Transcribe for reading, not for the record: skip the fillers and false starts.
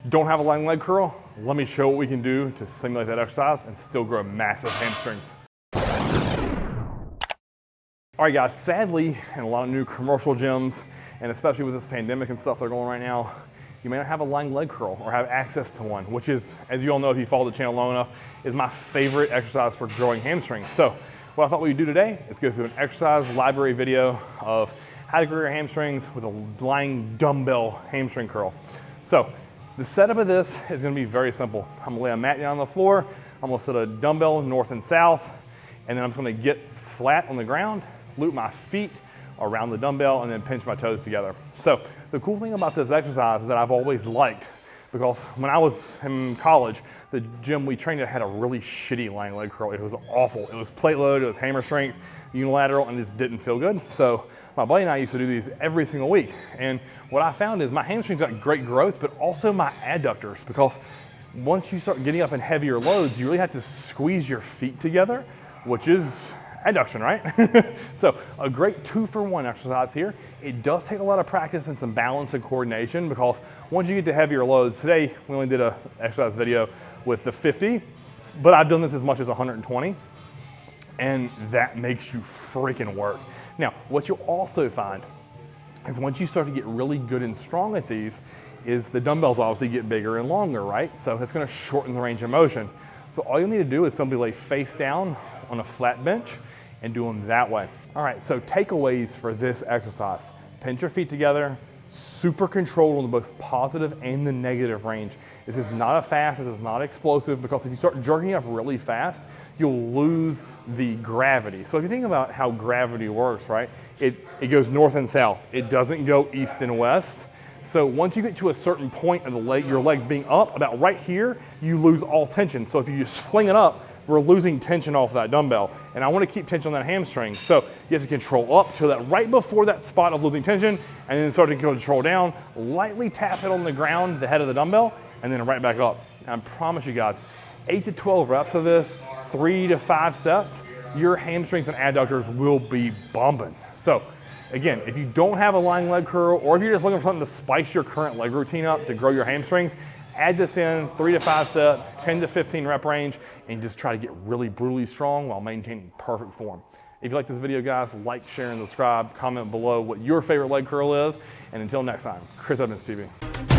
Don't have a lying leg curl? Let me show what we can do to simulate that exercise and still grow massive hamstrings. All right guys, sadly, in a lot of new commercial gyms, and especially with this pandemic and stuff that are going right now, you may not have a lying leg curl or have access to one, which is, as you all know if you follow the channel long enough, is my favorite exercise for growing hamstrings. So what I thought we'd do today is go through an exercise library video of how to grow your hamstrings with a lying dumbbell hamstring curl. So the setup of this is gonna be very simple. I'm gonna lay a mat down on the floor, I'm gonna set a dumbbell north and south, and then I'm just gonna get flat on the ground, loop my feet around the dumbbell, and then pinch my toes together. So the cool thing about this exercise is that I've always liked, because when I was in college, the gym we trained at had a really shitty lying leg curl. It was awful. It was plate load, it was hammer strength, unilateral, and it just didn't feel good. So my buddy and I used to do these every single week. And what I found is my hamstrings got great growth, but also my adductors, because once you start getting up in heavier loads, you really have to squeeze your feet together, which is adduction, right? So a great 2-for-1 exercise here. It does take a lot of practice and some balance and coordination, because once you get to heavier loads, today we only did an exercise video with the 50, but I've done this as much as 120, and that makes you freaking work. Now, what you'll also find is once you start to get really good and strong at these, is the dumbbells obviously get bigger and longer, right? So that's gonna shorten the range of motion. So all you need to do is simply lay face down on a flat bench and do them that way. All right, so takeaways for this exercise. Pinch your feet together, super controlled on the both positive and the negative range. This is not a fast, this is not explosive, because if you start jerking up really fast, you'll lose the gravity. So if you think about how gravity works, right? It goes north and south. It doesn't go east and west. So once you get to a certain point of the leg, your legs being up, about right here, you lose all tension. So if you just fling it up, we're losing tension off that dumbbell. And I want to keep tension on that hamstring. So you have to control up to that right before that spot of losing tension, and then start to control down, lightly tap it on the ground, the head of the dumbbell, and then right back up. And I promise you guys, 8 to 12 reps of this, 3 to 5 sets, your hamstrings and adductors will be bumping. So again, if you don't have a lying leg curl, or if you're just looking for something to spice your current leg routine up to grow your hamstrings, add this in, 3 to 5 sets, 10 to 15 rep range, and just try to get really brutally strong while maintaining perfect form. If you like this video, guys, like, share, and subscribe. Comment below what your favorite leg curl is. And until next time, Chris Evans TV.